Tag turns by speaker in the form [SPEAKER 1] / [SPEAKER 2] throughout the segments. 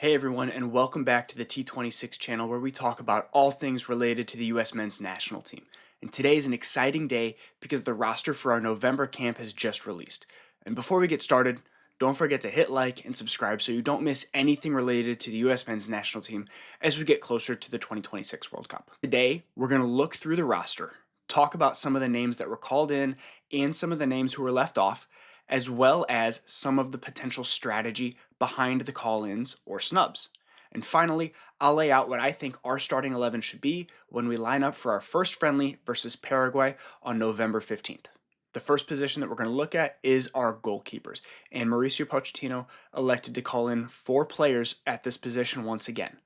[SPEAKER 1] Hey everyone, and welcome back to the T26 channel where we talk about all things related to the US men's national team. And today is an exciting day because the roster for our November camp has just released. And before we get started, don't forget to hit like and subscribe so you don't miss anything related to the US men's national team as we get closer to the 2026 World Cup. Today, we're going to look through the roster, talk about some of the names that were called in and some of the names who were left off, as well as some of the potential strategy behind the call-ins or snubs. And finally, I'll lay out what I think our starting 11 should be when we line up for our first friendly versus Paraguay on November 15th. The first position that we're going to look at is our goalkeepers, and Mauricio Pochettino elected to call in 4 players at this position once again.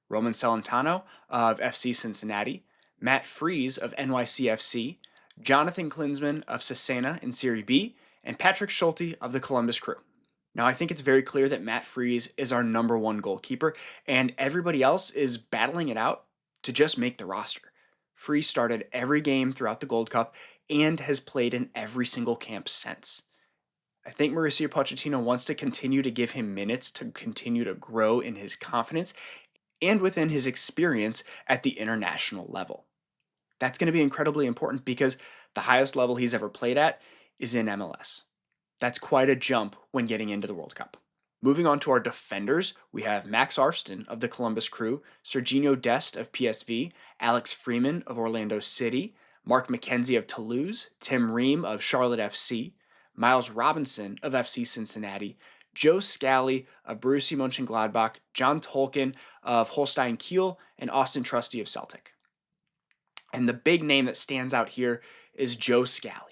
[SPEAKER 1] Roman Celentano of FC Cincinnati, Matt Freese of NYCFC, Jonathan Klinsmann of Cesena in Serie B, and Patrick Schulte of the Columbus Crew. Now, I think it's very clear that Matt Freese is our number 1 goalkeeper, and everybody else is battling it out to just make the roster. Freese started every game throughout the Gold Cup and has played in every single camp since. I think Mauricio Pochettino wants to continue to give him minutes to continue to grow in his confidence and within his experience at the international level. That's going to be incredibly important because the highest level he's ever played at is in MLS. That's quite a jump when getting into the World Cup. Moving on to our defenders, we have Max Arston of the Columbus Crew, Serginho Dest of PSV, Alex Freeman of Orlando City, Mark McKenzie of Toulouse, Tim Ream of Charlotte FC, Miles Robinson of FC Cincinnati, Joe Scally of Borussia Mönchengladbach, John Tolkien of Holstein Kiel, and Austin Trusty of Celtic. And the big name that stands out here is Joe Scally.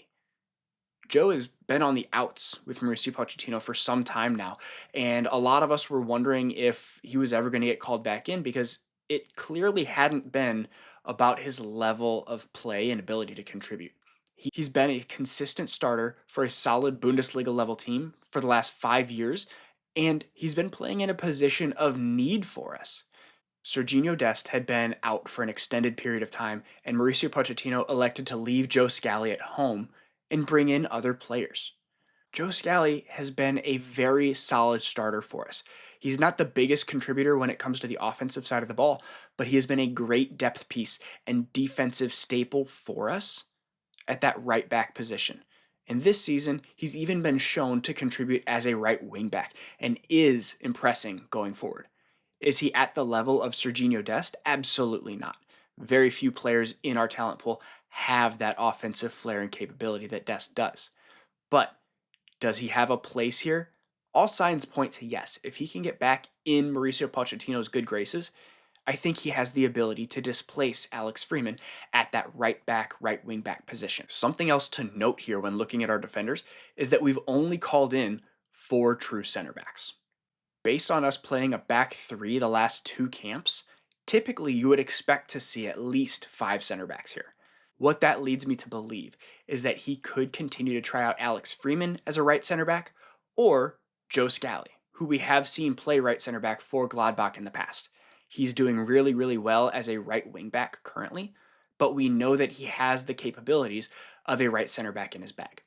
[SPEAKER 1] Joe has been on the outs with Mauricio Pochettino for some time now, and a lot of us were wondering if he was ever going to get called back in because it clearly hadn't been about his level of play and ability to contribute. He's been a consistent starter for a solid Bundesliga level team for the last 5 years, and he's been playing in a position of need for us. Serginho Dest had been out for an extended period of time, and Mauricio Pochettino elected to leave Joe Scally at home and bring in other players. Joe Scally has been a very solid starter for us. He's not the biggest contributor when it comes to the offensive side of the ball, but he has been a great depth piece and defensive staple for us at that right back position. And this season, he's even been shown to contribute as a right wing back and is impressing going forward. Is he at the level of Serginho Dest? Absolutely not. Very few players in our talent pool have that offensive flair and capability that Dest does. But does he have a place here? All signs point to yes. If he can get back in Mauricio Pochettino's good graces, I think he has the ability to displace Alex Freeman at that right back, right wing back position. Something else to note here when looking at our defenders is that we've only called in 4 true center backs. Based on us playing a back 3 the last 2 camps, typically you would expect to see at least 5 center backs here. What that leads me to believe is that he could continue to try out Alex Freeman as a right center back or Joe Scally, who we have seen play right center back for Gladbach in the past. He's doing really, really well as a right wing back currently, but we know that he has the capabilities of a right center back in his bag.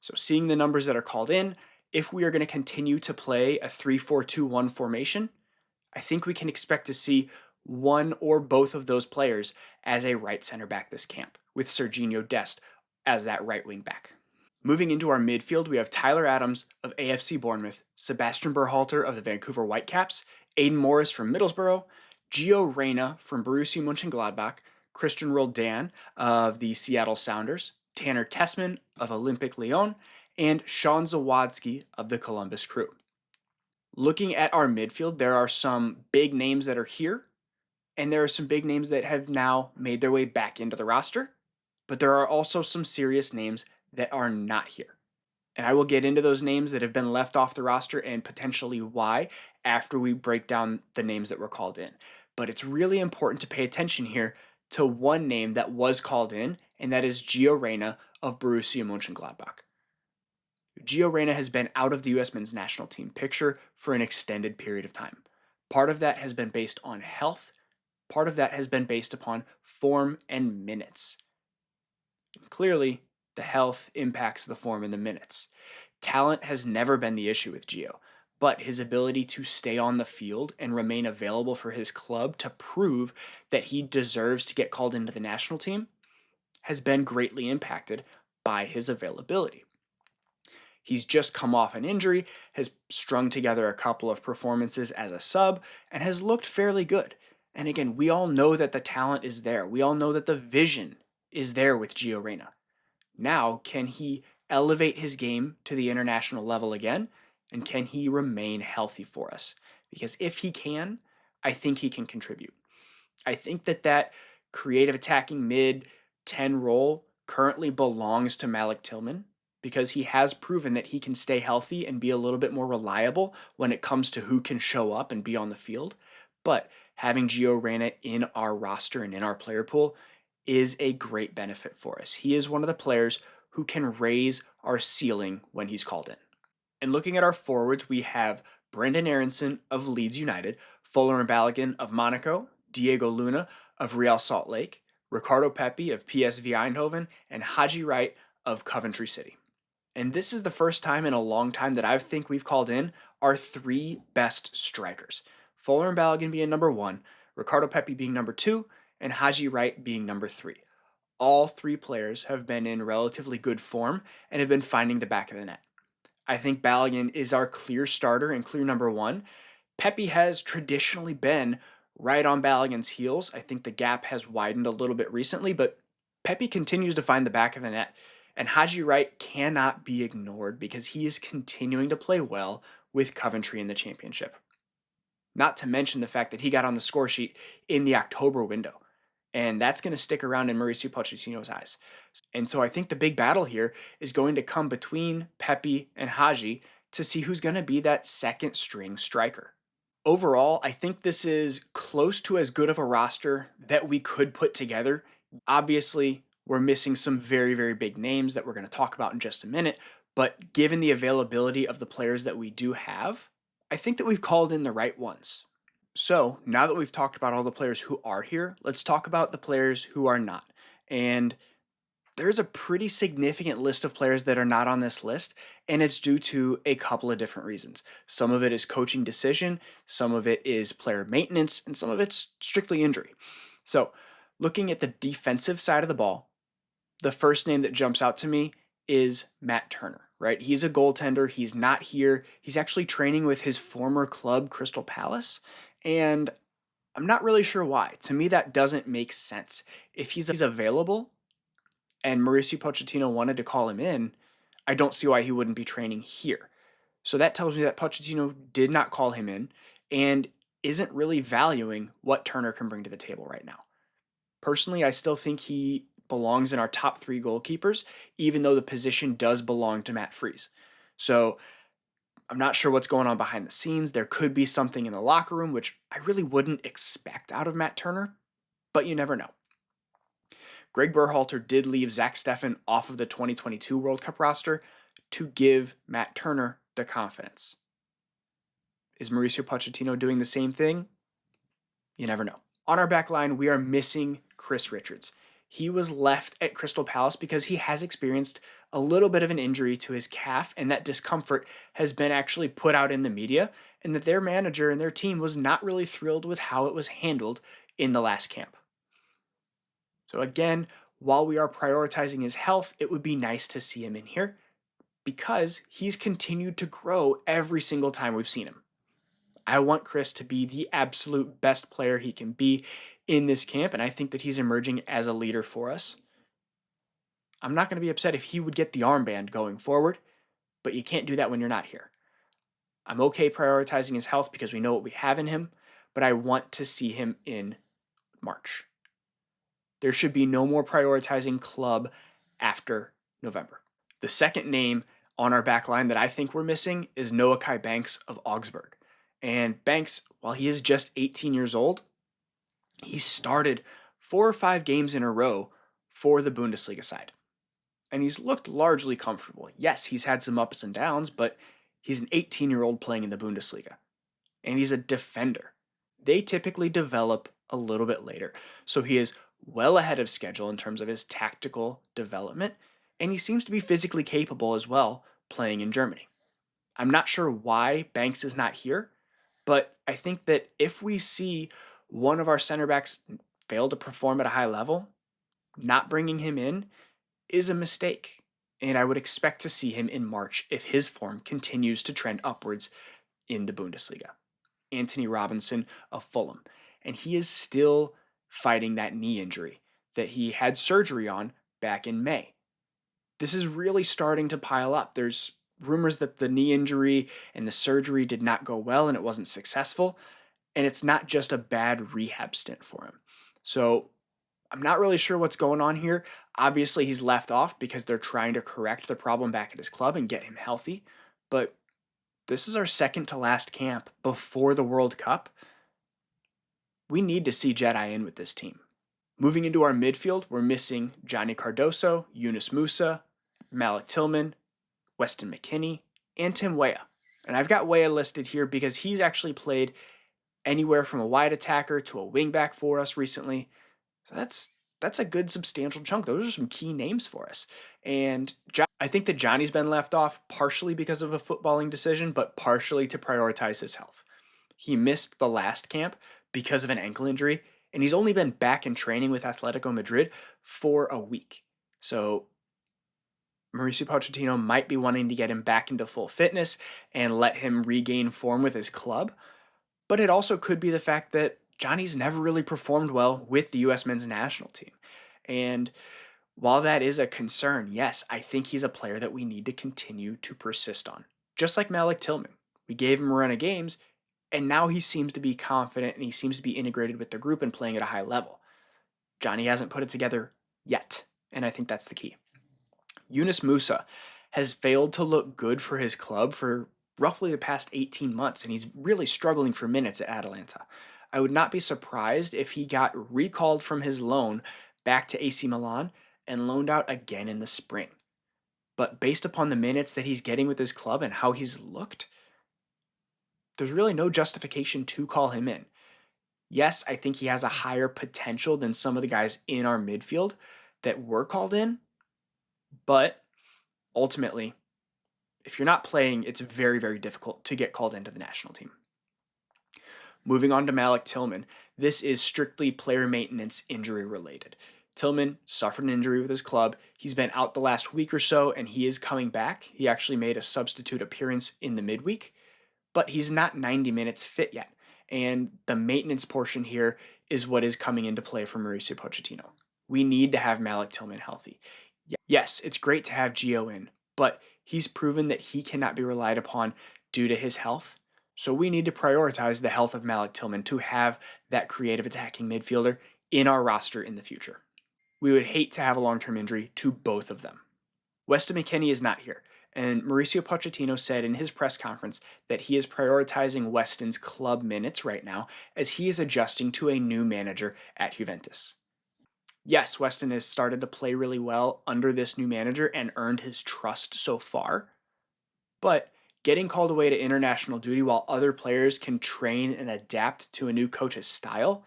[SPEAKER 1] So seeing the numbers that are called in, if we are going to continue to play a 3-4-2-1 formation, I think we can expect to see one or both of those players as a right center back this camp, with Serginho Dest as that right wing back. Moving into our midfield, we have Tyler Adams of AFC Bournemouth, Sebastian Berhalter of the Vancouver Whitecaps, Aidan Morris from Middlesbrough, Gio Reyna from Borussia Mönchengladbach, Christian Roldan of the Seattle Sounders, Tanner Tessman of Olympique Lyon, and Sean Zawadzki of the Columbus Crew. Looking at our midfield, there are some big names that are here, and there are some big names that have now made their way back into the roster, but there are also some serious names that are not here. And I will get into those names that have been left off the roster and potentially why after we break down the names that were called in. But it's really important to pay attention here to one name that was called in, and that is Gio Reyna of Borussia Mönchengladbach. Gio Reyna has been out of the US men's national team picture for an extended period of time. Part of that has been based on health. Part of that has been based upon form and minutes. Clearly, the health impacts the form and the minutes. Talent has never been the issue with Gio, but his ability to stay on the field and remain available for his club to prove that he deserves to get called into the national team has been greatly impacted by his availability. He's just come off an injury, has strung together a couple of performances as a sub, and has looked fairly good. And again, we all know that the talent is there. We all know that the vision is there with Gio Reyna. Now, can he elevate his game to the international level again? And can he remain healthy for us? Because if he can, I think he can contribute. I think that creative attacking mid 10 role currently belongs to Malik Tillman because he has proven that he can stay healthy and be a little bit more reliable when it comes to who can show up and be on the field. But having Gio Reyna in our roster and in our player pool is a great benefit for us. He is one of the players who can raise our ceiling when he's called in. And looking at our forwards, we have Brendan Aronson of Leeds United, Fuller and Balogun of Monaco, Diego Luna of Real Salt Lake, Ricardo Pepi of PSV Eindhoven, and Haji Wright of Coventry City. And this is the first time in a long time that I think we've called in our three best strikers. Fuller and Balogun being number 1, Ricardo Pepi being number 2, and Haji Wright being number 3. All three players have been in relatively good form and have been finding the back of the net. I think Balogun is our clear starter and clear number 1. Pepi has traditionally been right on Balogun's heels. I think the gap has widened a little bit recently, but Pepi continues to find the back of the net. And Haji Wright cannot be ignored because he is continuing to play well with Coventry in the championship. Not to mention the fact that he got on the score sheet in the October window. And that's going to stick around in Mauricio Pochettino's eyes. And so I think the big battle here is going to come between Pepi and Haji to see who's going to be that second string striker. Overall, I think this is close to as good of a roster that we could put together. Obviously, we're missing some very, very big names that we're going to talk about in just a minute, but given the availability of the players that we do have, I think that we've called in the right ones. So now that we've talked about all the players who are here, let's talk about the players who are not. And there's a pretty significant list of players that are not on this list, and it's due to a couple of different reasons. Some of it is coaching decision, some of it is player maintenance, and some of it's strictly injury. So looking at the defensive side of the ball, the first name that jumps out to me is Matt Turner, right? He's a goaltender. He's not here. He's actually training with his former club, Crystal Palace, and I'm not really sure why. To me, that doesn't make sense. If he's available and Mauricio Pochettino wanted to call him in, I don't see why he wouldn't be training here. So that tells me that Pochettino did not call him in and isn't really valuing what Turner can bring to the table right now. Personally, I still think he belongs in our top 3 goalkeepers, even though the position does belong to Matt Freese. So I'm not sure what's going on behind the scenes. There could be something in the locker room, which I really wouldn't expect out of Matt Turner, but you never know. Greg Berhalter did leave Zach Steffen off of the 2022 World Cup roster to give Matt Turner the confidence. Is Mauricio Pochettino doing the same thing? You never know. On our back line, we are missing Chris Richards. He was left at Crystal Palace because he has experienced a little bit of an injury to his calf, and that discomfort has been actually put out in the media, and that their manager and their team was not really thrilled with how it was handled in the last camp. So again, while we are prioritizing his health, it would be nice to see him in here because he's continued to grow every single time we've seen him. I want Chris to be the absolute best player he can be in this camp, and I think that he's emerging as a leader for us. I'm not going to be upset if he would get the armband going forward, but you can't do that when you're not here. I'm okay prioritizing his health because we know what we have in him, but I want to see him in March. There should be no more prioritizing club after November. The second name on our back line that I think we're missing is Noah Kai Banks of Augsburg. And Banks, while he is just 18 years old, he started 4 or 5 games in a row for the Bundesliga side. And he's looked largely comfortable. Yes, he's had some ups and downs, but he's an 18-year-old playing in the Bundesliga. And he's a defender. They typically develop a little bit later. So he is well ahead of schedule in terms of his tactical development, and he seems to be physically capable as well playing in Germany. I'm not sure why Banks is not here, but I think that if we see one of our center backs fail to perform at a high level, not bringing him in is a mistake. And I would expect to see him in March if his form continues to trend upwards in the Bundesliga. Anthony Robinson of Fulham, and he is still fighting that knee injury that he had surgery on back in May. This is really starting to pile up. There's rumors that the knee injury and the surgery did not go well and it wasn't successful, and it's not just a bad rehab stint for him. So I'm not really sure what's going on here. Obviously, he's left off because they're trying to correct the problem back at his club and get him healthy, but this is our second to last camp before the World Cup. We need to see Jedi in with this team. Moving into our midfield, we're missing Johnny Cardoso, Yunus Musah, Malik Tillman, Weston McKennie, and Tim Weah. And I've got Weah listed here because he's actually played anywhere from a wide attacker to a wingback for us recently. So that's a good substantial chunk. Those are some key names for us. And I think that Johnny's been left off partially because of a footballing decision, but partially to prioritize his health. He missed the last camp because of an ankle injury, and he's only been back in training with Atletico Madrid for a week. So Mauricio Pochettino might be wanting to get him back into full fitness and let him regain form with his club. But it also could be the fact that Johnny's never really performed well with the U.S. men's national team. And while that is a concern, yes, I think he's a player that we need to continue to persist on. Just like Malik Tillman. We gave him a run of games, and now he seems to be confident and he seems to be integrated with the group and playing at a high level. Johnny hasn't put it together yet, and I think that's the key. Yunus Musah has failed to look good for his club for roughly the past 18 months, and he's really struggling for minutes at Atalanta. I would not be surprised if he got recalled from his loan back to AC Milan and loaned out again in the spring. But based upon the minutes that he's getting with his club and how he's looked, there's really no justification to call him in. Yes, I think he has a higher potential than some of the guys in our midfield that were called in, but ultimately, if you're not playing, it's very, very difficult to get called into the national team. Moving on to Malik Tillman, this is strictly player maintenance injury related. Tillman suffered an injury with his club. He's been out the last week or so, and he is coming back. He actually made a substitute appearance in the midweek, but he's not 90 minutes fit yet. And the maintenance portion here is what is coming into play for Mauricio Pochettino. We need to have Malik Tillman healthy. Yes, it's great to have Gio in, but he's proven that he cannot be relied upon due to his health. So we need to prioritize the health of Malik Tillman to have that creative attacking midfielder in our roster in the future. We would hate to have a long-term injury to both of them. Weston McKennie is not here, and Mauricio Pochettino said in his press conference that he is prioritizing Weston's club minutes right now as he is adjusting to a new manager at Juventus. Yes, Weston has started to play really well under this new manager and earned his trust so far, but getting called away to international duty while other players can train and adapt to a new coach's style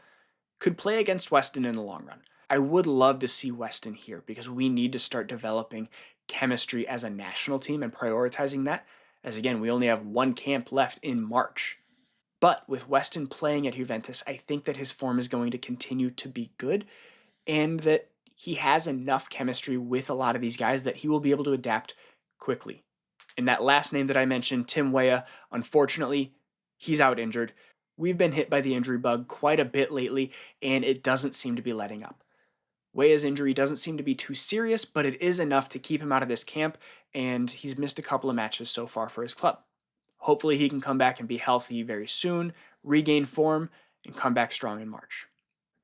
[SPEAKER 1] could play against Weston in the long run. I would love to see Weston here because we need to start developing chemistry as a national team and prioritizing that, as again, we only have one camp left in March. But with Weston playing at Juventus, I think that his form is going to continue to be good and that he has enough chemistry with a lot of these guys that he will be able to adapt quickly. And that last name that I mentioned, Tim Weah, unfortunately, he's out injured. We've been hit by the injury bug quite a bit lately, and it doesn't seem to be letting up. Weah's injury doesn't seem to be too serious, but it is enough to keep him out of this camp, and he's missed a couple of matches so far for his club. Hopefully he can come back and be healthy very soon, regain form, and come back strong in March.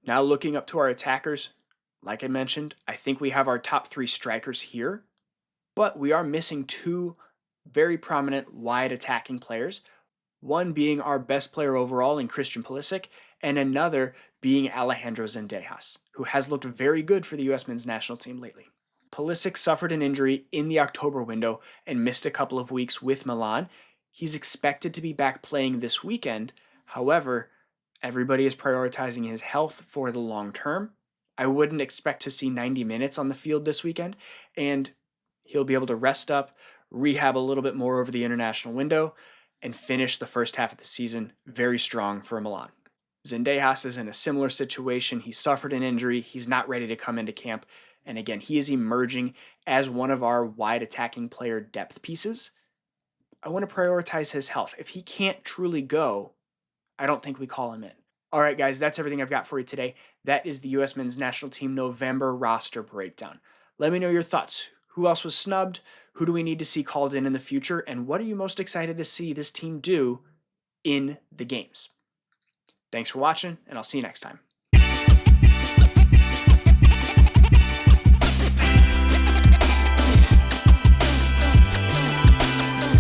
[SPEAKER 1] Now looking up to our attackers, like I mentioned, I think we have our top three strikers here, but we are missing two very prominent wide attacking players, one being our best player overall in Christian Pulisic, and another being Alejandro Zendejas, who has looked very good for the U.S. men's national team lately. Pulisic suffered an injury in the October window and missed a couple of weeks with Milan. He's expected to be back playing this weekend. However, everybody is prioritizing his health for the long term. I wouldn't expect to see 90 minutes on the field this weekend, and he'll be able to rest up, rehab a little bit more over the international window, and finish the first half of the season very strong for Milan. Zendejas is in a similar situation. He suffered an injury. He's not ready to come into camp. And again, he is emerging as one of our wide attacking player depth pieces. I want to prioritize his health. If he can't truly go, I don't think we call him in. All right, guys, that's everything I've got for you today. That is the U.S. Men's National Team November roster breakdown. Let me know your thoughts. Who else was snubbed? Who do we need to see called in the future? And what are you most excited to see this team do in the games? Thanks for watching, and I'll see you next time.